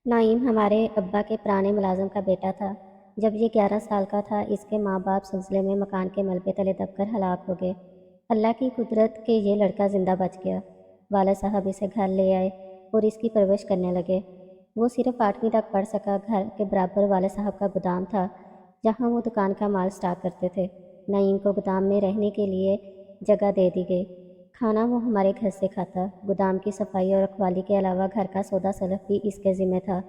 نعیم ہمارے ابا کے پرانے ملازم کا بیٹا تھا۔ جب یہ 11 سال کا تھا اس کے ماں باپ زلزلے میں مکان کے ملبے تلے دب کر ہلاک ہو گئے۔ اللہ کی قدرت کہ یہ لڑکا زندہ بچ گیا۔ والد صاحب اسے گھر لے آئے اور اس کی پرورش کرنے لگے۔ وہ صرف 8ویں تک پڑھ سکا۔ گھر کے برابر والد صاحب کا گودام تھا جہاں وہ دکان کا مال سٹاک کرتے تھے۔ نعیم کو گودام میں رہنے کے لیے جگہ دے دی گئی۔ کھانا وہ ہمارے گھر سے کھاتا۔ گودام کی صفائی اور رکھوالی کے علاوہ گھر کا سودا سلف بھی اس کے ذمہ تھا۔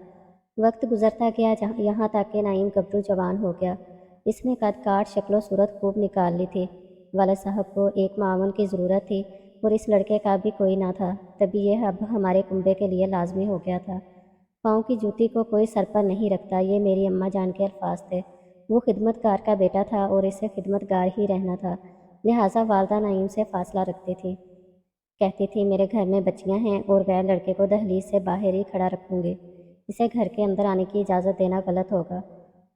وقت گزرتا گیا یہاں تک کہ نعیم گبرو جوان ہو گیا۔ اس نے قد کاٹ شکل و صورت خوب نکال لی تھی۔ والد صاحب کو ایک معاون کی ضرورت تھی اور اس لڑکے کا بھی کوئی نہ تھا، تبھی یہ اب ہمارے کنبے کے لیے لازمی ہو گیا تھا۔ پاؤں کی جوتی کو کوئی سر پر نہیں رکھتا، یہ میری اماں جان کے الفاظ تھے۔ وہ خدمت گار کا بیٹا تھا اور اسے خدمت گار ہی رہنا تھا، لہٰذا والدہ نعیم سے فاصلہ رکھتی تھی۔ کہتی تھی میرے گھر میں بچیاں ہیں اور غیر لڑکے کو دہلیز سے باہر ہی کھڑا رکھوں گی، اسے گھر کے اندر آنے کی اجازت دینا غلط ہوگا۔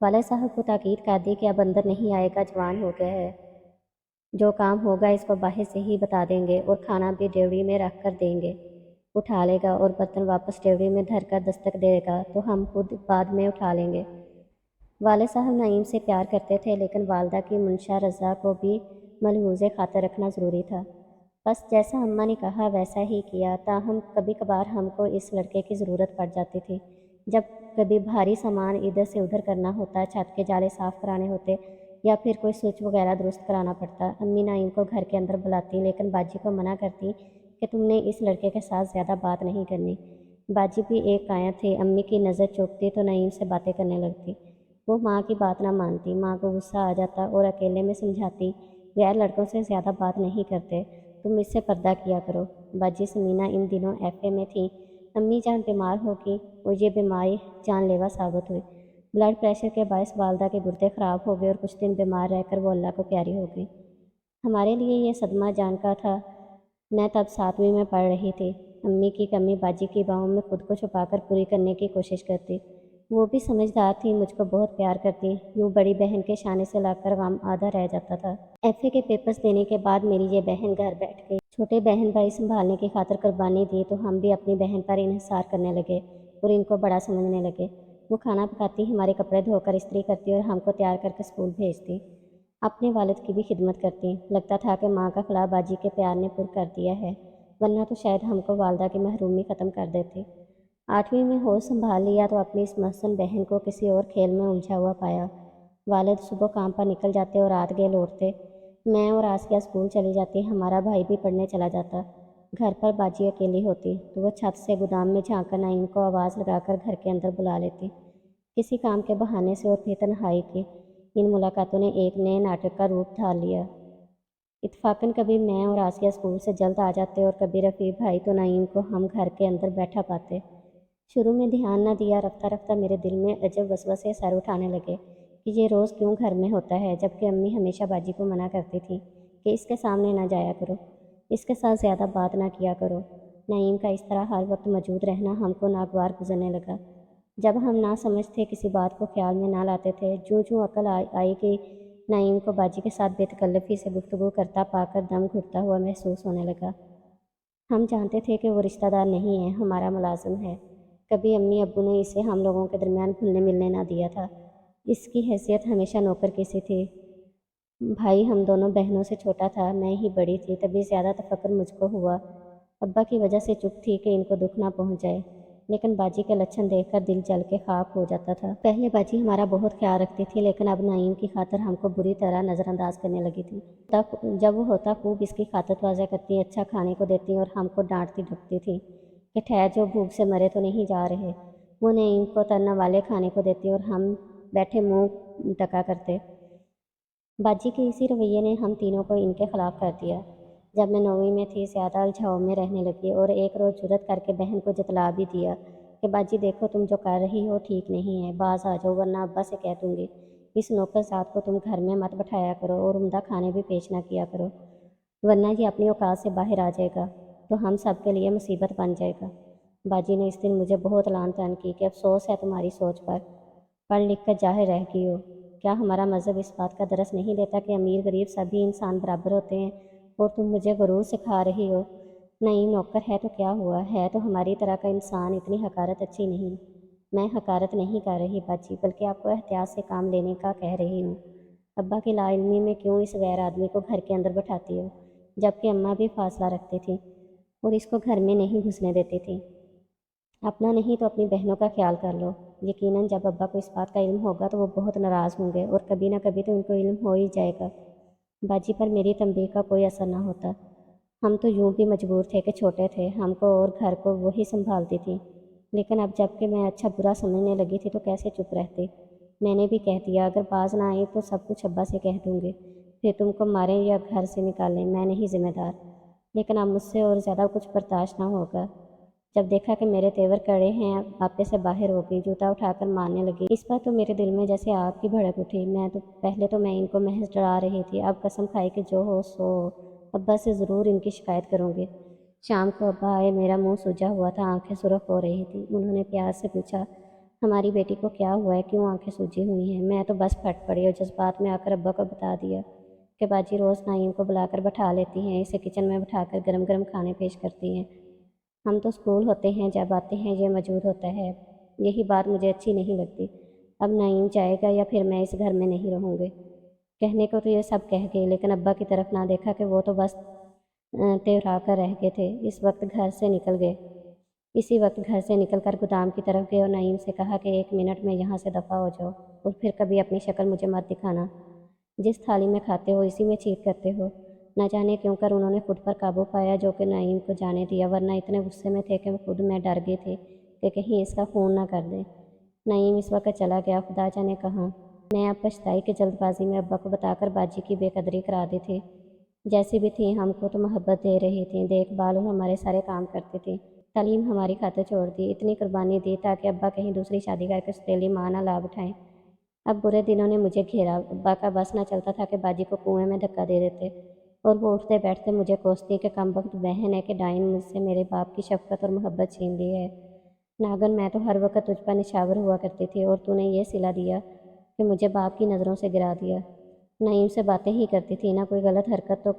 والد صاحب کو تاکید کر دی کہ اب اندر نہیں آئے گا، جوان ہو گیا ہے، جو کام ہوگا اس کو باہر سے ہی بتا دیں گے اور کھانا بھی ڈیوڑی میں رکھ کر دیں گے۔ اٹھا لے گا اور برتن واپس ڈیوڑی میں دھر کر دستک دے گا تو ہم خود بعد میں اٹھا لیں گے۔ والد صاحب نعیم سے پیار کرتے تھے لیکن والدہ کی منشا رضا کو بھی ملحوظ خاطر رکھنا ضروری تھا۔ بس جیسا اماں نے کہا ویسا ہی کیا، تاہم کبھی کبھار ہم کو اس لڑکے کی ضرورت پڑ جاتی تھی۔ جب کبھی بھاری سامان ادھر سے ادھر کرنا ہوتا، چھت کے جالے صاف کرانے ہوتے یا پھر کوئی سوئچ وغیرہ درست کرانا پڑتا، امی نعیم کو گھر کے اندر بلاتی لیکن باجی کو منع کرتی کہ تم نے اس لڑکے کے ساتھ زیادہ بات نہیں کرنی۔ باجی بھی ایک کائیں تھی، امی کی نظر چوکتی تو نعیم سے باتیں کرنے لگتی۔ وہ ماں کی بات نہ مانتی، ماں کو غصہ آ جاتا اور اکیلے میں سمجھاتی غیر لڑکوں سے زیادہ بات نہیں کرتے، تم اس سے پردہ کیا کرو۔ باجی سمینہ ان دنوں FA میں تھیں۔ امی جان بیمار ہو گئی اور یہ بیماری جان لیوا ثابت ہوئی۔ بلڈ پریشر کے باعث والدہ کے گردے خراب ہو گئے اور کچھ دن بیمار رہ کر وہ اللہ کو پیاری ہو گئی۔ ہمارے لیے یہ صدمہ جان کا تھا۔ میں تب 7ویں میں پڑھ رہی تھی۔ امی کی کمی باجی کی باہوں میں خود کو چھپا کر پوری کرنے کی کوشش کرتی۔ وہ بھی سمجھدار تھی، مجھ کو بہت پیار کرتی، یوں بڑی بہن کے شانے سے لا کر غم آدھا رہ جاتا تھا۔ FA کے پیپرز دینے کے بعد میری یہ بہن گھر بیٹھ گئی۔ چھوٹے بہن بھائی سنبھالنے کی خاطر قربانی دی تو ہم بھی اپنی بہن پر انحصار کرنے لگے اور ان کو بڑا سمجھنے لگے۔ وہ کھانا پکاتی، ہمارے کپڑے دھو کر استری کرتی اور ہم کو تیار کر کے اسکول بھیجتی۔ اپنے والد کی بھی خدمت کرتی۔ لگتا تھا کہ ماں کا خلا باجی کے پیار نے پر کر دیا ہے، ورنہ تو شاید ہم کو والدہ کی محرومی ختم کر دیتی۔ 8ویں میں ہوش سنبھال لیا تو اپنی اس محسن بہن کو کسی اور کھیل میں الجھا ہوا پایا۔ والد صبح کام پر نکل جاتے اور رات گئے لوٹتے۔ میں اور آسیہ اسکول چلی جاتی، ہمارا بھائی بھی پڑھنے چلا جاتا۔ گھر پر باجی اکیلی ہوتی تو وہ چھت سے گودام میں جھانک کر نعیم کو آواز لگا کر گھر کے اندر بلا لیتی، کسی کام کے بہانے سے، اور پھر تنہائی کی ان ملاقاتوں نے ایک نئے ناٹک کا روپ دھار لیا۔ اتفاقاً کبھی میں اور آسیہ اسکول سے جلد آ جاتے اور کبھی رفیع بھائی تو نعیم کو ہم گھر کے اندر بیٹھا پاتے۔ شروع میں دھیان نہ دیا، رفتہ رفتہ میرے دل میں عجب وسوسے سر اٹھانے لگے کہ یہ روز کیوں گھر میں ہوتا ہے، جبکہ امی ہمیشہ باجی کو منع کرتی تھی کہ اس کے سامنے نہ جایا کرو، اس کے ساتھ زیادہ بات نہ کیا کرو۔ نعیم کا اس طرح ہر وقت موجود رہنا ہم کو ناگوار گزرنے لگا۔ جب ہم نہ سمجھ تھے کسی بات کو خیال میں نہ لاتے تھے، جوں جوں عقل آئی کہ نعیم کو باجی کے ساتھ بے تکلفی سے گفتگو کرتا پا کر دم گھٹتا ہوا محسوس ہونے لگا۔ ہم جانتے تھے کہ وہ رشتہ دار نہیں ہے، ہمارا ملازم ہے۔ کبھی امی ابو نے اسے ہم لوگوں کے درمیان گھلنے ملنے نہ دیا تھا۔ اس کی حیثیت ہمیشہ نوکر کی سی تھی۔ بھائی ہم دونوں بہنوں سے چھوٹا تھا، میں ہی بڑی تھی، تبھی زیادہ تفکر مجھ کو ہوا۔ ابا کی وجہ سے چپ تھی کہ ان کو دکھ نہ پہنچ جائے، لیکن باجی کے لچھن دیکھ کر دل جل کے خاک ہو جاتا تھا۔ پہلے باجی ہمارا بہت خیال رکھتی تھی لیکن اب نعیم کی خاطر ہم کو بری طرح نظر انداز کرنے لگی تھی۔ جب وہ ہوتا خوب اس کی خاطر تواضع کرتی، اچھا کھانے کو دیتی اور ہم کو ڈانٹتی ڈپٹتی تھی کہ ٹھہر جو، بھوک سے مرے تو نہیں جا رہے۔ وہ نعیم کو ترنا والے کھانے کو دیتی اور ہم بیٹھے منہ ٹکا کرتے۔ باجی کے اسی رویے نے ہم تینوں کو ان کے خلاف کر دیا۔ جب میں 9ویں میں تھی زیادہ الجھاؤ میں رہنے لگی اور ایک روز جرأت کر کے بہن کو جتلا بھی دیا کہ باجی دیکھو تم جو کر رہی ہو ٹھیک نہیں ہے، باز آ جاؤ ورنہ ابا سے کہہ دوں گی، اس نوکر ذات کو تم گھر میں مت بٹھایا کرو اور عمدہ کھانے بھی پیش نہ کیا کرو، ورنہ یہ اپنی اوقات سے باہر آ جائے گا تو ہم سب کے لیے مصیبت بن جائے گا۔ باجی نے اس دن مجھے بہت لعن طعن کی کہ افسوس ہے تمہاری سوچ پر، پڑھ لکھ کر جاہل رہ گئی ہو۔ کیا ہمارا مذہب اس بات کا درس نہیں دیتا کہ امیر غریب سبھی انسان برابر ہوتے ہیں، اور تم مجھے غرور سکھا رہی ہو؟ نعیم نوکر ہے تو کیا ہوا ہے، تو ہماری طرح کا انسان، اتنی حقارت اچھی نہیں۔ میں حقارت نہیں کر رہی باجی، بلکہ آپ کو احتیاط سے کام لینے کا کہہ رہی ہوں۔ ابا کی لا علمی میں کیوں اس غیر آدمی کو گھر کے اندر بٹھاتی ہو، جبکہ اماں بھی فاصلہ رکھتی تھی اور اس کو گھر میں نہیں گھسنے دیتی تھی۔ اپنا نہیں تو اپنی بہنوں کا خیال کر لو۔ یقیناً جب ابا کو اس بات کا علم ہوگا تو وہ بہت ناراض ہوں گے اور کبھی نہ کبھی تو ان کو علم ہو ہی جائے گا۔ باجی پر میری تنبیہ کا کوئی اثر نہ ہوتا۔ ہم تو یوں بھی مجبور تھے کہ چھوٹے تھے، ہم کو اور گھر کو وہی سنبھالتی تھی، لیکن اب جب کہ میں اچھا برا سمجھنے لگی تھی تو کیسے چپ رہتی۔ میں نے بھی کہہ دیا، اگر باز نہ آئی تو سب کچھ ابا سے کہہ دوں گی، پھر تم کو ماریں یا گھر سے نکالیں، میں نہیں ذمہ دار۔ لیکن اب مجھ سے اور زیادہ کچھ برداشت نہ ہوگا۔ جب دیکھا کہ میرے تیور کڑے ہیں، آپے سے باہر ہو گئی، جوتا اٹھا کر مارنے لگی۔ اس پر تو میرے دل میں جیسے آگ کی بھڑک اٹھی۔ پہلے تو میں ان کو محض ڈرا رہی تھی، اب قسم کھائی کہ جو ہو سو ہو، ابا سے ضرور ان کی شکایت کروں گی۔ شام کو ابا آئے، میرا منہ سوجا ہوا تھا، آنکھیں سرخ ہو رہی تھیں۔ انہوں نے پیار سے پوچھا، ہماری بیٹی کو کیا ہوا ہے، کیوں آنکھیں سوجی ہوئی ہیں؟ میں تو بس پھٹ پڑی اور جذبات میں آ کر ابا کو بتا دیا کہ باجی روز نعیم کو بلا کر بٹھا لیتی ہیں، اسے کچن میں بٹھا کر گرم گرم کھانے پیش کرتی ہیں۔ ہم تو اسکول ہوتے ہیں، جب آتے ہیں یہ موجود ہوتا ہے۔ یہی بات مجھے اچھی نہیں لگتی۔ اب نعیم جائے گا یا پھر میں اس گھر میں نہیں رہوں گی۔ کہنے کو تو یہ سب کہہ گئی، لیکن ابا کی طرف نہ دیکھا کہ وہ تو بس تیورا کر رہ گئے تھے۔ اسی وقت گھر سے نکل کر گودام کی طرف گئے اور نعیم سے کہا کہ 1 منٹ میں یہاں سے دفع ہو جاؤ اور پھر کبھی اپنی شکل مجھے مت دکھانا۔ جس تھالی میں کھاتے ہو اسی میں چھینک کرتے ہو۔ نہ جانے کیوں کر انہوں نے خود پر قابو پایا، جو کہ نعیم کو جانے دیا، ورنہ اتنے غصے میں تھے کہ خود میں ڈر گئی تھی کہ کہیں اس کا خون نہ کر دیں۔ نعیم اس وقت چلا گیا، خدا جانے کہاں۔ میں اب پچھتائی کہ جلد بازی میں ابا کو بتا کر باجی کی بے قدری کرا دی تھی۔ جیسی بھی تھیں، ہم کو تو محبت دے رہی تھیں، دیکھ بھال اور ہمارے سارے کام کرتی تھیں۔ تعلیم ہماری خاطر چھوڑ دی، اتنی قربانی دی تاکہ ابا کہیں دوسری شادی کر کے سوتیلی ماں نہ لابھ اٹھائیں۔ اب برے دنوں نے مجھے گھیرا۔ ابا کا بس نہ چلتا تھا کہ باجی کو کنویں میں دھکا دے دیتے اور وہ اٹھتے بیٹھتے مجھے کوستی کہ کم بخت بہن ہے کہ ڈائن مجھ سے میرے باپ کی شفقت اور محبت چھین لی ہے۔ ناگن میں تو ہر وقت تجھ پر نشاور ہوا کرتی تھی اور تو نے یہ صلہ دیا کہ مجھے باپ کی نظروں سے گرا دیا۔ نعیم سے باتیں ہی کرتی تھی، نہ کوئی غلط حرکت تو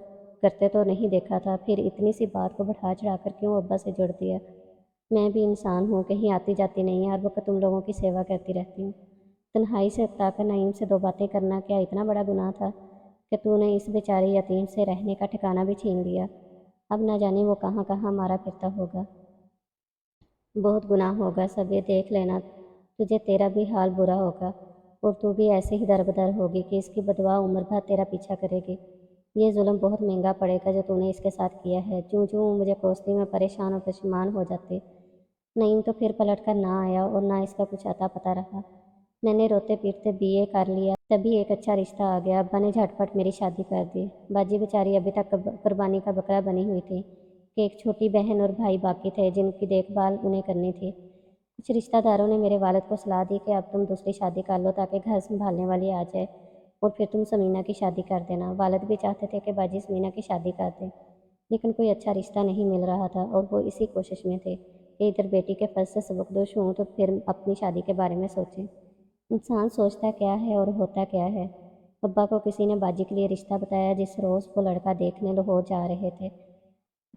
کرتے تو نہیں دیکھا تھا، پھر اتنی سی بات کو بڑھا چڑھا کر کیوں ابا سے جڑ دیا؟ میں بھی انسان ہوں، کہیں آتی جاتی نہیں، ہر وقت تم لوگوں کی سیوا کرتی رہتی ہوں۔ تنہائی سے اکتا کر نعیم سے 2 باتیں کرنا کیا اتنا بڑا گناہ تھا کہ تو نے اس بیچارے یتیم سے رہنے کا ٹھکانہ بھی چھین لیا؟ اب نہ جانے وہ کہاں کہاں مارا پھرتا ہوگا۔ بہت گناہ ہوگا، سب یہ دیکھ لینا، تجھے تیرا بھی حال برا ہوگا اور تو بھی ایسے ہی دربدر ہوگی کہ اس کی بددعا عمر بھر تیرا پیچھا کرے گی۔ یہ ظلم بہت مہنگا پڑے گا جو تو نے اس کے ساتھ کیا ہے۔ چوں چوں مجھے کوستی میں پریشان اور پشیمان ہو جاتی۔ نعیم تو پھر پلٹ کر نہ آیا اور نہ اس کا کچھ اتا پتہ رہا۔ میں نے روتے پیٹتے BA کر لیا، تبھی ایک اچھا رشتہ آ گیا۔ ابا نے جھٹ پٹ میری شادی کر دی۔ باجی بیچاری ابھی تک قربانی کا بکرا بنی ہوئی تھی کہ ایک چھوٹی بہن اور بھائی باقی تھے جن کی دیکھ بھال انہیں کرنی تھی۔ کچھ رشتہ داروں نے میرے والد کو صلاح دی کہ اب تم دوسری شادی کر لو تاکہ گھر سنبھالنے والی آ جائے اور پھر تم سمینہ کی شادی کر دینا۔ والد بھی چاہتے تھے کہ باجی سمینہ کی شادی کر دیں، لیکن کوئی اچھا رشتہ نہیں مل رہا تھا اور وہ اسی کوشش میں تھے کہ ادھر بیٹی کے فرض سے سبکدوش ہوں تو پھر اپنی شادی کے بارے میں سوچیں۔ انسان سوچتا کیا ہے اور ہوتا کیا ہے۔ ابا کو کسی نے باجی کے لیے رشتہ بتایا، جس روز وہ لڑکا دیکھنے لاہور جا رہے تھے،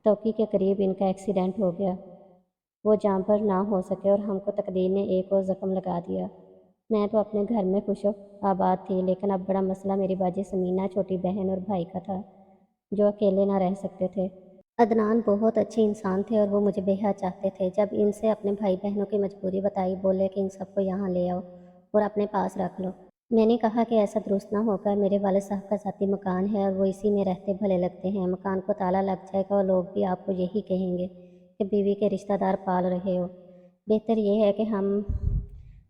توکی کے قریب ان کا ایکسیڈنٹ ہو گیا۔ وہ جاں پر نہ ہو سکے اور ہم کو تقدیر نے ایک اور زخم لگا دیا۔ میں تو اپنے گھر میں خوش و آباد تھی، لیکن اب بڑا مسئلہ میری باجی سمینہ، چھوٹی بہن اور بھائی کا تھا جو اکیلے نہ رہ سکتے تھے۔ عدنان بہت اچھے انسان تھے اور وہ مجھے بے حد چاہتے تھے۔ جب ان سے اپنے بھائی بہنوں کی مجبوری بتائی، بولے کہ ان سب کو یہاں لے آؤ اور اپنے پاس رکھ لو۔ میں نے کہا کہ ایسا درست نہ ہوگا، میرے والد صاحب کا ذاتی مکان ہے اور وہ اسی میں رہتے بھلے لگتے ہیں۔ مکان کو تالا لگ جائے گا اور لوگ بھی آپ کو یہی کہیں گے کہ بیوی کے رشتہ دار پال رہے ہو۔ بہتر یہ ہے کہ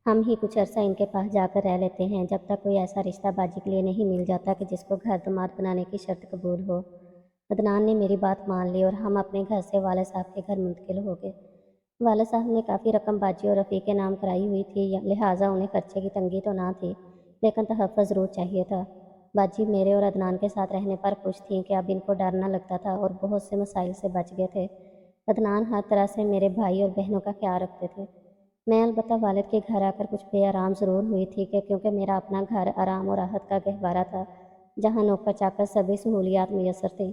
ہم ہی کچھ عرصہ ان کے پاس جا کر رہ لیتے ہیں، جب تک کوئی ایسا رشتہ باجی کے لیے نہیں مل جاتا کہ جس کو گھر داماد بنانے کی شرط قبول ہو۔ عدنان نے میری بات مان لی اور ہم اپنے گھر سے والد صاحب کے گھر منتقل ہو گئے۔ والد صاحب نے کافی رقم باجی اور رفیع کے نام کرائی ہوئی تھی، لہٰذا انہیں خرچے کی تنگی تو نہ تھی، لیکن تحفظ ضرور چاہیے تھا۔ باجی میرے اور عدنان کے ساتھ رہنے پر خوش تھیں کہ اب ان کو ڈر نہ لگتا تھا اور بہت سے مسائل سے بچ گئے تھے۔ عدنان ہر طرح سے میرے بھائی اور بہنوں کا خیال رکھتے تھے۔ میں البتہ والد کے گھر آ کر کچھ بے آرام ضرور ہوئی تھی کہ کیونکہ میرا اپنا گھر آرام اور راحت کا گہوارہ تھا، جہاں نوکر چاکر سبھی سہولیات میسر تھیں۔